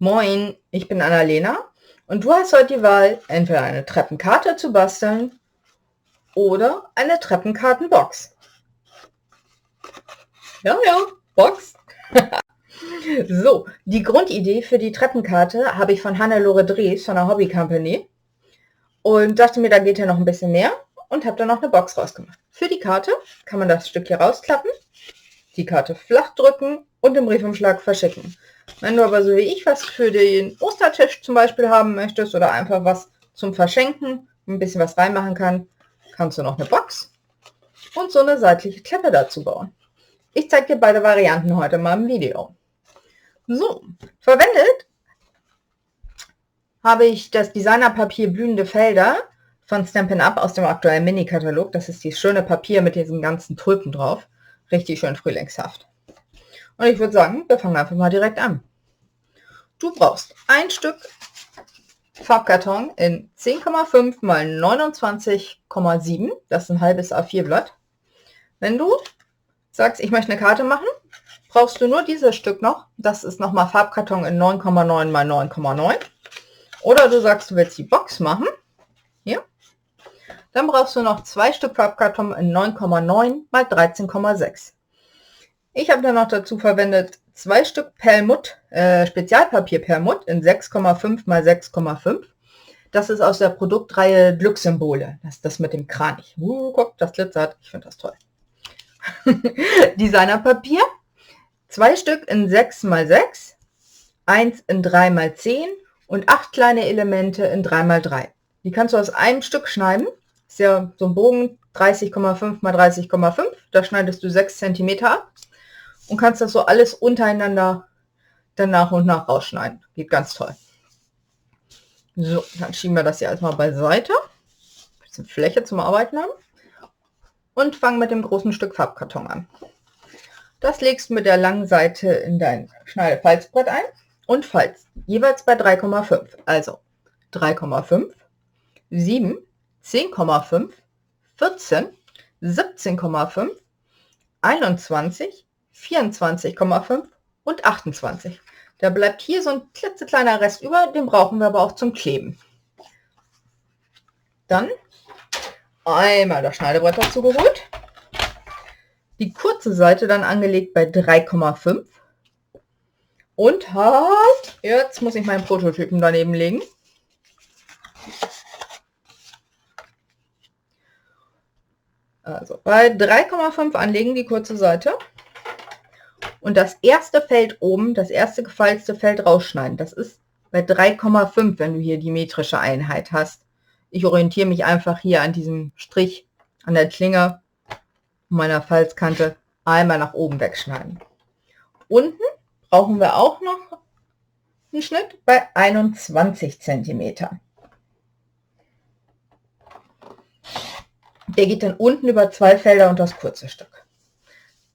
Moin, ich bin Annalena und du hast heute die Wahl, entweder eine Treppenkarte zu basteln oder eine Treppenkartenbox. Ja, Box. So, die Grundidee für die Treppenkarte habe ich von Hannelore Drees von der Hobby Company und dachte mir, da geht ja noch ein bisschen mehr und habe dann noch eine Box rausgemacht. Für die Karte kann man das Stück hier rausklappen, die Karte flach drücken und im Briefumschlag verschicken. Wenn du aber so wie ich was für den Ostertisch zum Beispiel haben möchtest oder einfach was zum Verschenken, ein bisschen was reinmachen kannst du noch eine Box und so eine seitliche Klappe dazu bauen. Ich zeige dir beide Varianten heute mal im Video. So, verwendet habe ich das Designerpapier Blühende Felder von Stampin' Up aus dem aktuellen Mini-Katalog. Das ist dieses schöne Papier mit diesen ganzen Tulpen drauf. Richtig schön frühlingshaft. Und ich würde sagen, wir fangen einfach mal direkt an. Du brauchst ein Stück Farbkarton in 10,5 x 29,7. Das ist ein halbes A4-Blatt. Wenn du sagst, ich möchte eine Karte machen, brauchst du nur dieses Stück noch. Das ist nochmal Farbkarton in 9,9 x 9,9. Oder du sagst, du willst die Box machen. Hier. Dann brauchst du noch 2 Stück Farbkarton in 9,9 x 13,6. Ich habe dann noch dazu verwendet 2 Stück Perlmutt, Spezialpapier Perlmutt in 6,5 x 6,5. Das ist aus der Produktreihe Glückssymbole. Das ist das mit dem Kranich. Guck, das glitzert. Ich finde das toll. Designerpapier. 2 Stück in 6 x 6, 1 in 3 x 10 und 8 kleine Elemente in 3 x 3. Die kannst du aus einem Stück schneiden. Ist ja so ein Bogen 30,5 x 30,5. Da schneidest du 6 cm ab und kannst das so alles untereinander dann nach und nach rausschneiden. Geht ganz toll. So, dann schieben wir das hier erstmal beiseite. Ein bisschen Fläche zum Arbeiten haben. Und fangen mit dem großen Stück Farbkarton an. Das legst du mit der langen Seite in dein Schneidefalzbrett ein und falzt jeweils bei 3,5. Also 3,5, 7, 10,5, 14, 17,5, 21, 24,5 und 28. Da bleibt hier so ein klitzekleiner Rest über, den brauchen wir aber auch zum Kleben. Dann einmal das Schneidebrett dazu geholt, die kurze Seite dann angelegt bei 3,5 und halt, jetzt muss ich meinen Prototypen daneben legen. Also bei 3,5 anlegen die kurze Seite und das erste Feld oben, das erste gefalzte Feld rausschneiden. Das ist bei 3,5, wenn du hier die metrische Einheit hast. Ich orientiere mich einfach hier an diesem Strich, an der Klinge meiner Falzkante einmal nach oben wegschneiden. Unten brauchen wir auch noch einen Schnitt bei 21 cm. Der geht dann unten über 2 Felder und das kurze Stück.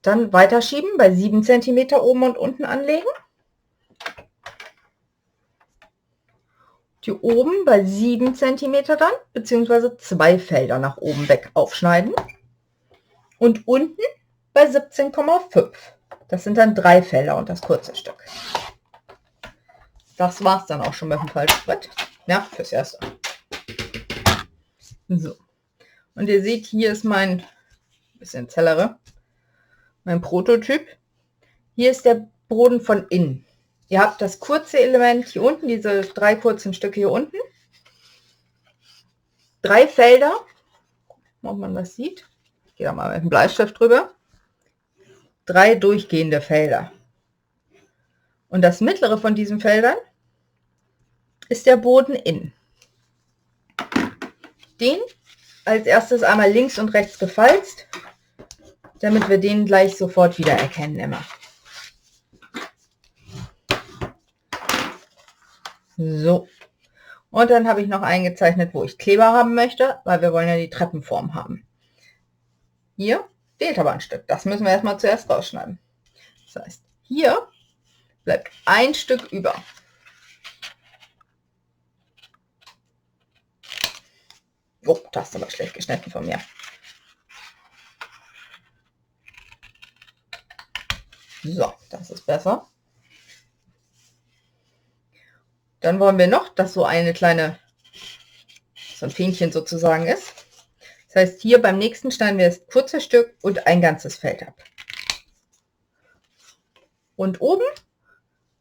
Dann weiterschieben, bei 7 cm oben und unten anlegen. Die oben bei 7 cm dann, beziehungsweise 2 Felder nach oben weg aufschneiden. Und unten bei 17,5. Das sind dann 3 Felder und das kurze Stück. Das war's dann auch schon mit dem Falzbrett. Ja, fürs Erste. So. Und ihr seht, hier ist mein bisschen zellere, mein Prototyp. Hier ist der Boden von innen. Ihr habt das kurze Element hier unten, diese 3 kurzen Stücke hier unten. 3 Felder, ob man das sieht. Ich gehe da mal mit dem Bleistift drüber. 3 durchgehende Felder. Und das mittlere von diesen Feldern ist der Boden innen. Den als erstes einmal links und rechts gefalzt, damit wir den gleich sofort wieder erkennen immer. So. Und dann habe ich noch eingezeichnet, wo ich Kleber haben möchte, weil wir wollen ja die Treppenform haben. Hier fehlt aber ein Stück. Das müssen wir erstmal zuerst rausschneiden. Das heißt, hier bleibt ein Stück über. Oh, das ist aber schlecht geschnitten von mir. So, das ist besser. Dann wollen wir noch, dass so eine kleine, so ein Fähnchen sozusagen ist. Das heißt, hier beim nächsten schneiden wir das kurze Stück und ein ganzes Feld ab. Und oben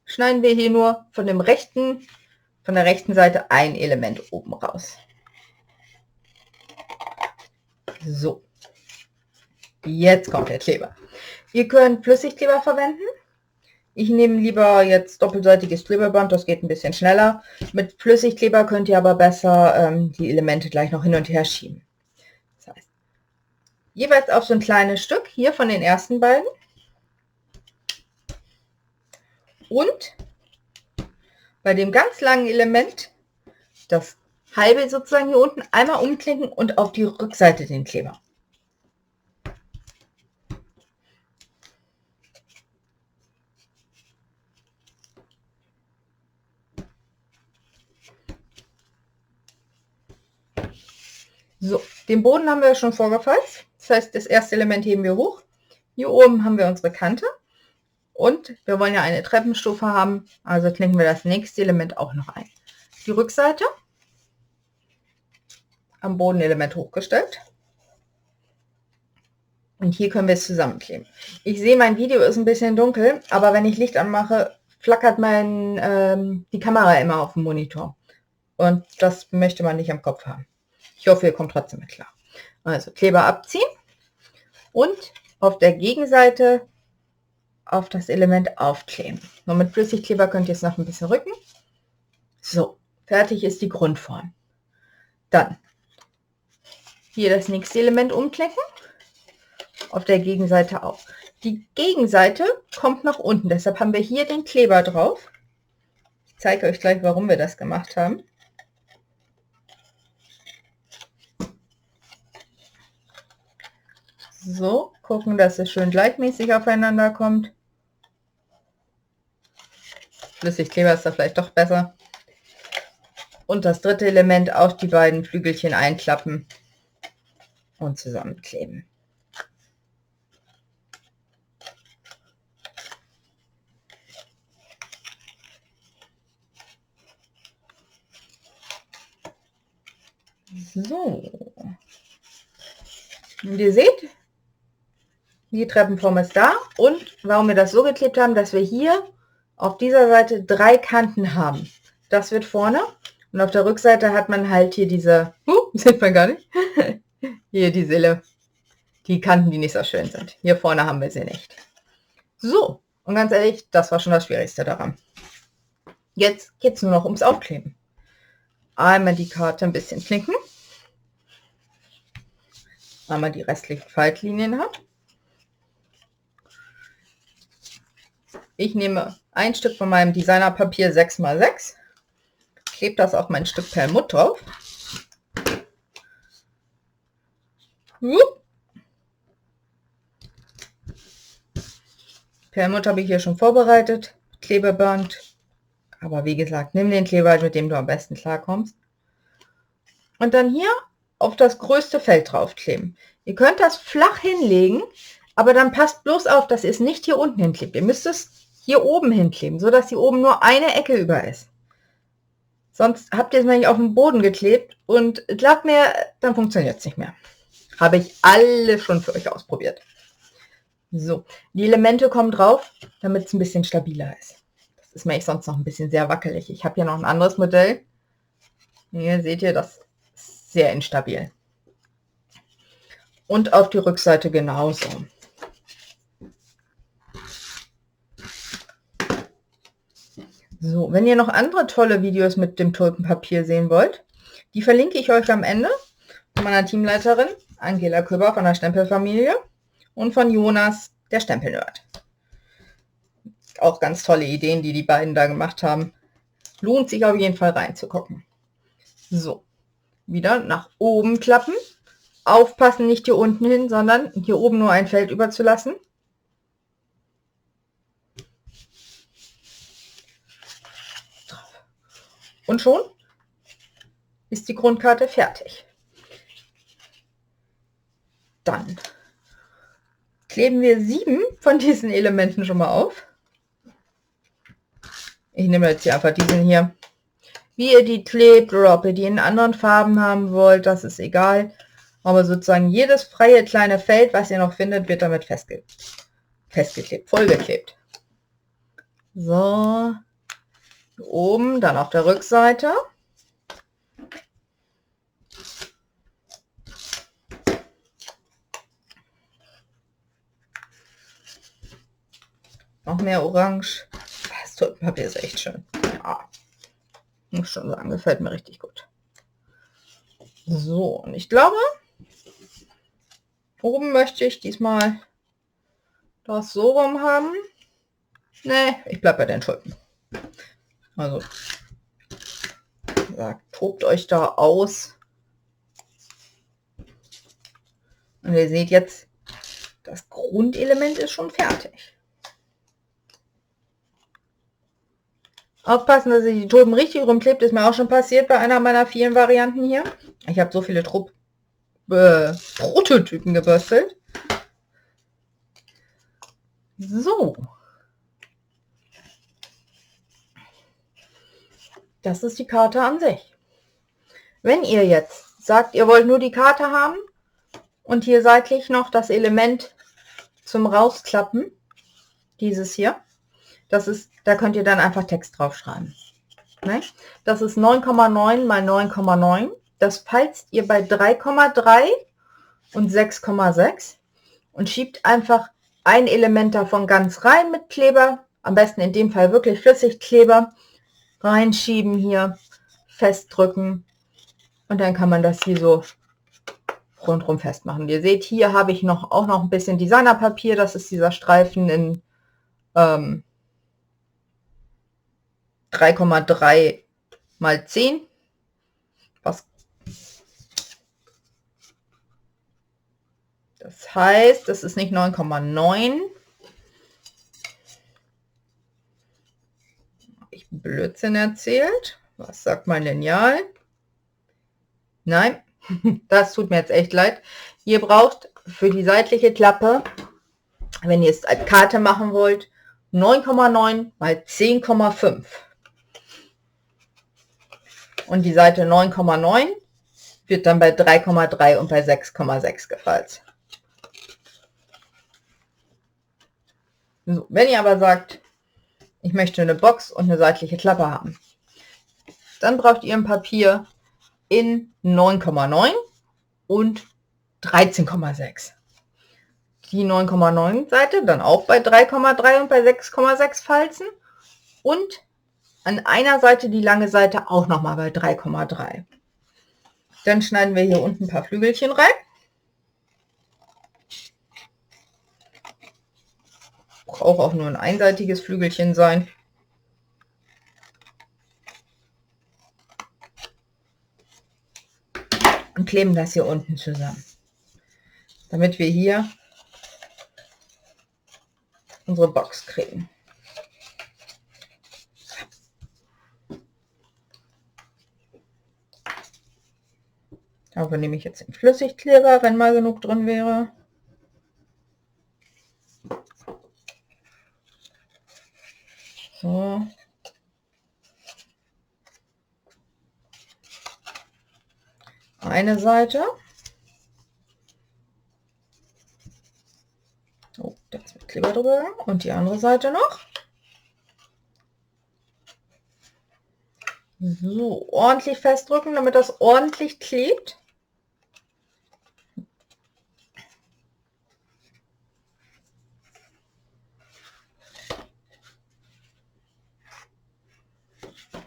schneiden wir hier nur von der rechten Seite ein Element oben raus. So, jetzt kommt der Kleber. Ihr könnt Flüssigkleber verwenden. Ich nehme lieber jetzt doppelseitiges Klebeband, das geht ein bisschen schneller. Mit Flüssigkleber könnt ihr aber besser die Elemente gleich noch hin und her schieben. Das heißt, jeweils auf so ein kleines Stück, hier von den ersten beiden. Und bei dem ganz langen Element, das halbe sozusagen hier unten, einmal umklicken und auf die Rückseite den Kleber. So, den Boden haben wir schon vorgefalzt. Das heißt, das erste Element heben wir hoch. Hier oben haben wir unsere Kante. Und wir wollen ja eine Treppenstufe haben, also klinken wir das nächste Element auch noch ein. Die Rückseite am Bodenelement hochgestellt. Und hier können wir es zusammenkleben. Ich sehe, mein Video ist ein bisschen dunkel, aber wenn ich Licht anmache, flackert die Kamera immer auf dem Monitor. Und das möchte man nicht am Kopf haben. Ich hoffe, ihr kommt trotzdem mit klar. Also Kleber abziehen und auf der Gegenseite auf das Element aufkleben. Nur mit Flüssigkleber könnt ihr es noch ein bisschen rücken. So, fertig ist die Grundform. Dann hier das nächste Element umklicken. Auf der Gegenseite auch. Die Gegenseite kommt nach unten, deshalb haben wir hier den Kleber drauf. Ich zeige euch gleich, warum wir das gemacht haben. So, gucken, dass es schön gleichmäßig aufeinander kommt. Flüssigkleber ist da vielleicht doch besser. Und das dritte Element auf die beiden Flügelchen einklappen und zusammenkleben. So. Und ihr seht, die Treppenform ist da. Und warum wir das so geklebt haben, dass wir hier auf dieser Seite 3 Kanten haben. Das wird vorne. Und auf der Rückseite hat man halt hier diese, sieht man gar nicht, hier die Kanten, die nicht so schön sind. Hier vorne haben wir sie nicht. So, und ganz ehrlich, das war schon das Schwierigste daran. Jetzt geht es nur noch ums Aufkleben. Einmal die Karte ein bisschen knicken. Einmal die restlichen Faltlinien hat. Ich nehme ein Stück von meinem Designerpapier 6x6, klebe das auf mein Stück Perlmutt drauf. Perlmutt habe ich hier schon vorbereitet, Klebeband, aber wie gesagt, nimm den Kleber, mit dem du am besten klarkommst. Und dann hier auf das größte Feld draufkleben. Ihr könnt das flach hinlegen, aber dann passt bloß auf, dass ihr es nicht hier unten hinklebt. Ihr müsst es hier oben hinkleben, so dass hier oben nur eine Ecke über ist. Sonst habt ihr es nämlich auf den Boden geklebt und glaubt mir, dann funktioniert es nicht mehr. Habe ich alle schon für euch ausprobiert. So, die Elemente kommen drauf, damit es ein bisschen stabiler ist. Das ist mir sonst noch ein bisschen sehr wackelig. Ich habe hier noch ein anderes Modell. Hier seht ihr, das ist sehr instabil. Und auf die Rückseite genauso. So, wenn ihr noch andere tolle Videos mit dem Tulpenpapier sehen wollt, die verlinke ich euch am Ende von meiner Teamleiterin Angela Köber von der Stempelfamilie und von Jonas, der Stempelnerd. Auch ganz tolle Ideen, die die beiden da gemacht haben. Lohnt sich auf jeden Fall reinzugucken. So, wieder nach oben klappen. Aufpassen, nicht hier unten hin, sondern hier oben nur ein Feld überzulassen. Und schon ist die Grundkarte fertig. Dann kleben wir 7 von diesen Elementen schon mal auf. Ich nehme jetzt hier einfach diesen hier. wie ihr die klebt oder ob ihr die in anderen Farben haben wollt, das ist egal. Aber sozusagen jedes freie kleine Feld, was ihr noch findet, wird damit festgeklebt, vollgeklebt. So, hier oben, dann auf der Rückseite. Noch mehr Orange. Das Tulpenpapier ist echt schön. Ja, muss schon sagen, gefällt mir richtig gut. So, und ich glaube, oben möchte ich diesmal das so rum haben. Ne, ich bleibe bei den Tulpen. Also, ja, tobt euch da aus. Und ihr seht jetzt, das Grundelement ist schon fertig. Aufpassen, dass ihr die Tulpen richtig rumklebt, ist mir auch schon passiert bei einer meiner vielen Varianten hier. Ich habe so viele Prototypen gebastelt. So. Das ist die Karte an sich. Wenn ihr jetzt sagt, ihr wollt nur die Karte haben und hier seitlich noch das Element zum Rausklappen, dieses hier, das ist, da könnt ihr dann einfach Text draufschreiben. Ne? Das ist 9,9 mal 9,9. Das falzt ihr bei 3,3 und 6,6 und schiebt einfach ein Element davon ganz rein mit Kleber. Am besten in dem Fall wirklich Flüssigkleber. Reinschieben hier, festdrücken und dann kann man das hier so rundherum festmachen. Ihr seht, hier habe ich auch noch ein bisschen Designerpapier. Das ist dieser Streifen in 3,3 mal 10. Das heißt, das ist nicht 9,9. Ich Blödsinn erzählt. Was sagt mein Lineal? Nein, das tut mir jetzt echt leid. Ihr braucht für die seitliche Klappe, wenn ihr es als Karte machen wollt, 9,9 mal 10,5. Und die Seite 9,9 wird dann bei 3,3 und bei 6,6 gefalzt. So, wenn ihr aber sagt, ich möchte eine Box und eine seitliche Klappe haben, dann braucht ihr ein Papier in 9,9 und 13,6. Die 9,9 Seite dann auch bei 3,3 und bei 6,6 falzen und an einer Seite die lange Seite auch nochmal bei 3,3. Dann schneiden wir hier unten ein paar Flügelchen rein. Braucht auch nur ein einseitiges Flügelchen sein. Und kleben das hier unten zusammen, damit wir hier unsere Box kriegen. Dafür nehme ich jetzt den Flüssigkleber, wenn mal genug drin wäre. So. Eine Seite. Oh, da ist mit Kleber drüber. Und die andere Seite noch. So, ordentlich festdrücken, damit das ordentlich klebt.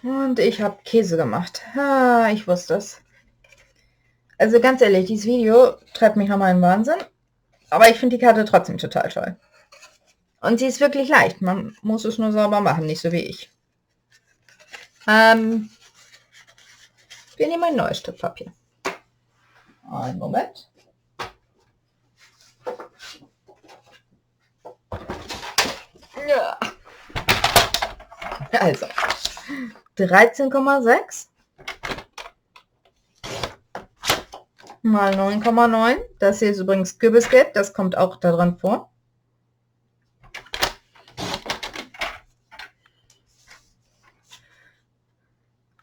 Und ich habe Käse gemacht. Ich wusste es. Also ganz ehrlich, dieses Video treibt mich nochmal in den Wahnsinn. Aber ich finde die Karte trotzdem total toll. Und sie ist wirklich leicht. Man muss es nur sauber machen, nicht so wie ich. Wir nehmen ein neues Stück Papier. Einen Moment. Ja. Also 13,6 mal 9,9. Das hier ist übrigens Kürbisgelb, das kommt auch da dran vor.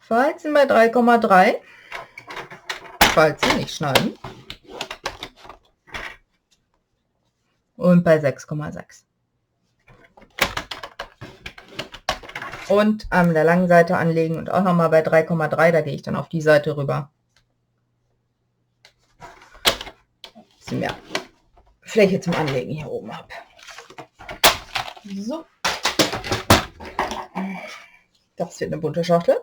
Falzen bei 3,3. Falzen, nicht schneiden. Und bei 6,6. Und an der langen Seite anlegen und auch nochmal bei 3,3, da gehe ich dann auf die Seite rüber. Bisschen mehr Fläche zum Anlegen hier oben habe. So. Das wird eine bunte Schachtel.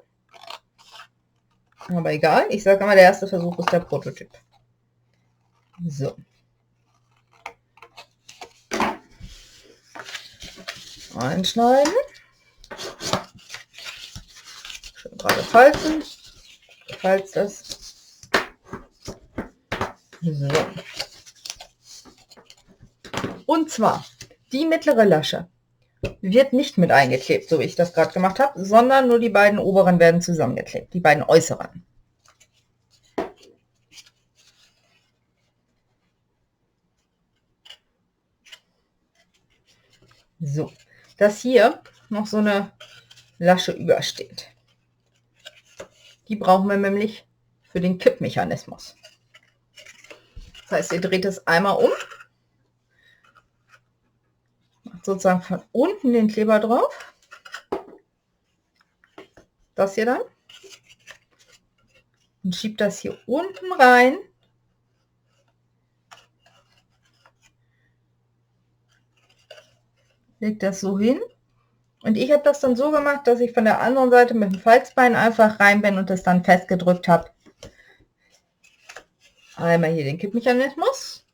Aber egal, ich sage immer, der erste Versuch ist der Prototyp. So. Einschneiden. Schön gerade falzen. Falls das. So. Und zwar, die mittlere Lasche wird nicht mit eingeklebt, so wie ich das gerade gemacht habe, sondern nur die beiden oberen werden zusammengeklebt, die beiden äußeren. So, dass hier noch so eine Lasche übersteht. Die brauchen wir nämlich für den Kippmechanismus. Das heißt, ihr dreht es einmal um, macht sozusagen von unten den Kleber drauf. Das hier dann. Und schiebt das hier unten rein. Legt das so hin. Und ich habe das dann so gemacht, dass ich von der anderen Seite mit dem Falzbein einfach rein bin und das dann festgedrückt habe. Einmal hier den Kippmechanismus.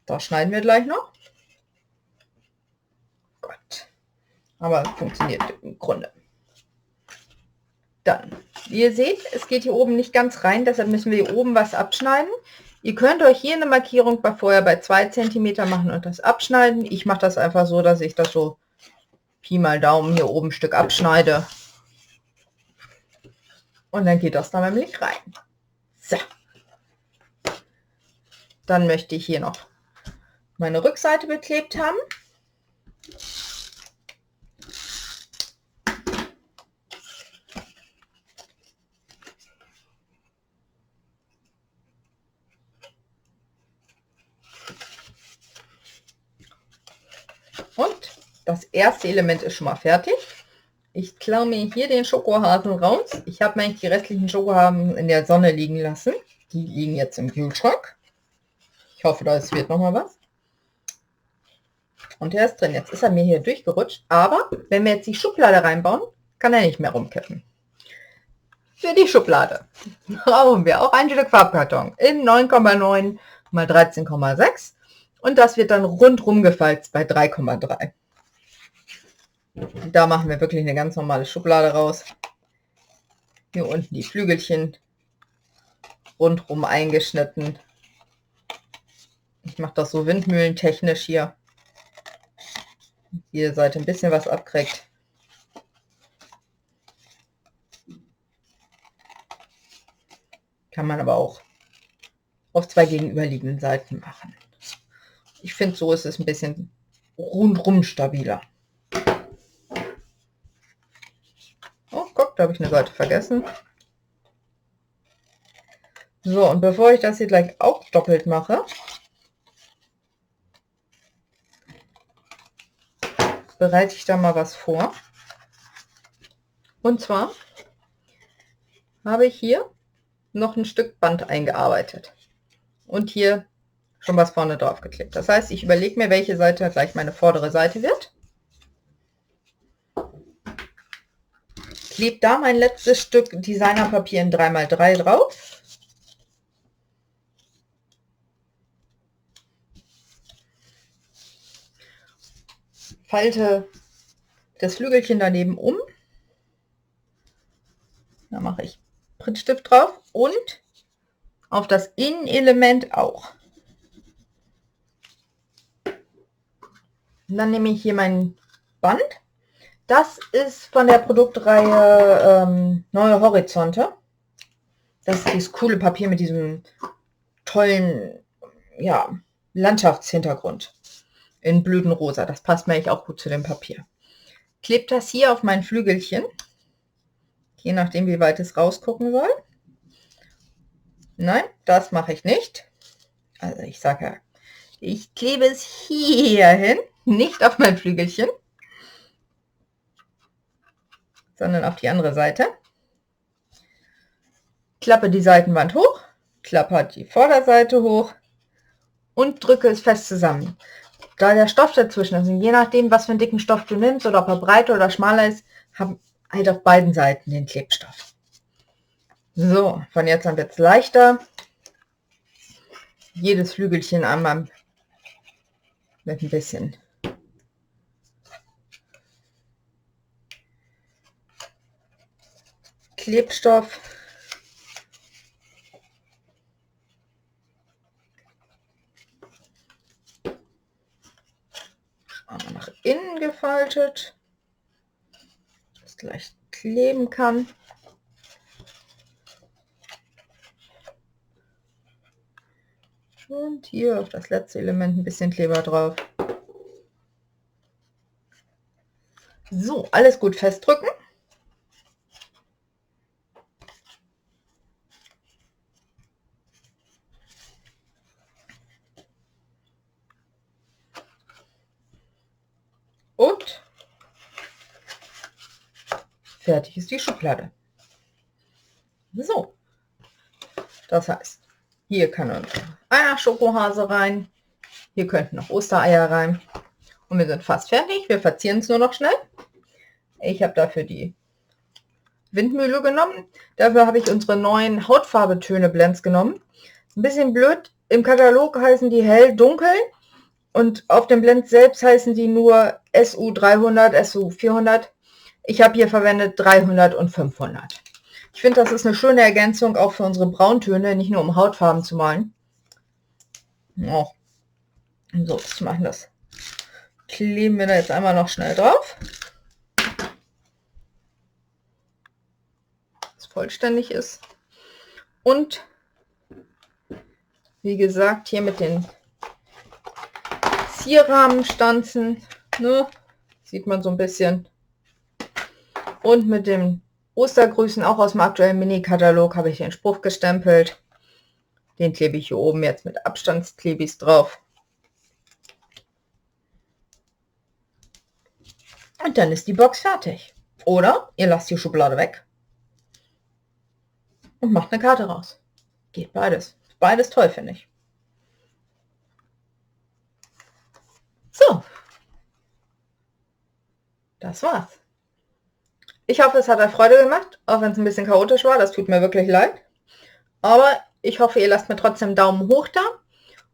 Das schneiden wir gleich noch. Gott. Aber funktioniert im Grunde. Dann, wie ihr seht, es geht hier oben nicht ganz rein, deshalb müssen wir hier oben was abschneiden. Ihr könnt euch hier eine Markierung vorher bei 2 cm machen und das abschneiden. Ich mache das einfach so, dass ich das so Pi mal Daumen hier oben ein Stück abschneide. Und dann geht das da nämlich rein. So. Dann möchte ich hier noch meine Rückseite beklebt haben. Und das erste Element ist schon mal fertig. Ich klaue mir hier den Schokohasen raus. Ich habe mir die restlichen Schokohasen in der Sonne liegen lassen. Die liegen jetzt im Kühlschrank. Ich hoffe, da wird noch mal was. Und der ist drin. Jetzt ist er mir hier durchgerutscht. Aber wenn wir jetzt die Schublade reinbauen, kann er nicht mehr rumkippen. Für die Schublade brauchen wir auch ein Stück Farbkarton in 9,9 mal 13,6. Und das wird dann rundrum gefalzt bei 3,3. Da machen wir wirklich eine ganz normale Schublade raus. Hier unten die Flügelchen rundrum eingeschnitten. Ich mache das so windmühlentechnisch hier. Jede Seite ein bisschen was abkriegt. Kann man aber auch auf 2 gegenüberliegenden Seiten machen. Ich finde, so ist es ein bisschen rundrum stabiler. Oh, guck, da habe ich eine Seite vergessen. So, und bevor ich das hier gleich auch doppelt mache, bereite ich da mal was vor. Und zwar habe ich hier noch ein Stück Band eingearbeitet und hier schon was vorne drauf geklebt. Das heißt, ich überlege mir, welche Seite gleich meine vordere Seite wird. Klebe da mein letztes Stück Designerpapier in 3x3 drauf. Falte das Flügelchen daneben um. Da mache ich Prittstift drauf und auf das Innenelement auch. Und dann nehme ich hier mein Band. Das ist von der Produktreihe Neue Horizonte. Das ist dieses coole Papier mit diesem tollen, ja, Landschaftshintergrund in Blütenrosa. Das passt mir eigentlich auch gut zu dem Papier. Klebt das hier auf mein Flügelchen. je nachdem, wie weit es rausgucken soll. Nein, das mache ich nicht. Also ich sage ja, ich klebe es hier hin, nicht auf mein Flügelchen, sondern auf die andere Seite. Klappe die Seitenwand hoch, klappe die Vorderseite hoch und drücke es fest zusammen. Da der Stoff dazwischen ist, und je nachdem, was für einen dicken Stoff du nimmst oder ob er breiter oder schmaler ist, haben halt auf beiden Seiten den Klebstoff. So, von jetzt an wird es leichter. Jedes Flügelchen einmal mit ein bisschen Klebstoff. Einmal nach innen gefaltet, dass es gleich kleben kann. Und hier auf das letzte Element ein bisschen Kleber drauf. So, alles gut festdrücken. Und fertig ist die Schublade. So, das heißt, hier kann ein Schokohase rein, hier könnten noch Ostereier rein und wir sind fast fertig. Wir verzieren es nur noch schnell. Ich habe dafür die Windmühle genommen. Dafür habe ich unsere neuen Hautfarbetöne Blends genommen. Ein bisschen blöd, im Katalog heißen die hell, dunkel und auf dem Blend selbst heißen die nur SU 300, SU 400. Ich habe hier verwendet 300 und 500. Ich finde, das ist eine schöne Ergänzung auch für unsere Brauntöne, nicht nur um Hautfarben zu malen. Oh. So, was machen das? Kleben wir da jetzt einmal noch schnell drauf. Dass es vollständig ist. Und wie gesagt, hier mit den Zierrahmenstanzen, ne, sieht man so ein bisschen. Und mit dem Ostergrüßen, auch aus dem aktuellen Mini-Katalog, habe ich den Spruch gestempelt. Den klebe ich hier oben jetzt mit Abstandsklebis drauf. Und dann ist die Box fertig. Oder ihr lasst die Schublade weg und macht eine Karte raus. Geht beides. Beides toll, finde ich. So. Das war's. Ich hoffe, es hat euch Freude gemacht, auch wenn es ein bisschen chaotisch war. Das tut mir wirklich leid. Aber ich hoffe, ihr lasst mir trotzdem einen Daumen hoch da.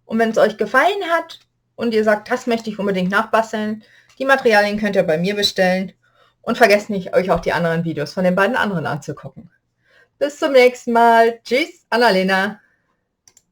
Und wenn es euch gefallen hat und ihr sagt, das möchte ich unbedingt nachbasteln, die Materialien könnt ihr bei mir bestellen. Und vergesst nicht, euch auch die anderen Videos von den beiden anderen anzugucken. Bis zum nächsten Mal. Tschüss, Annalena.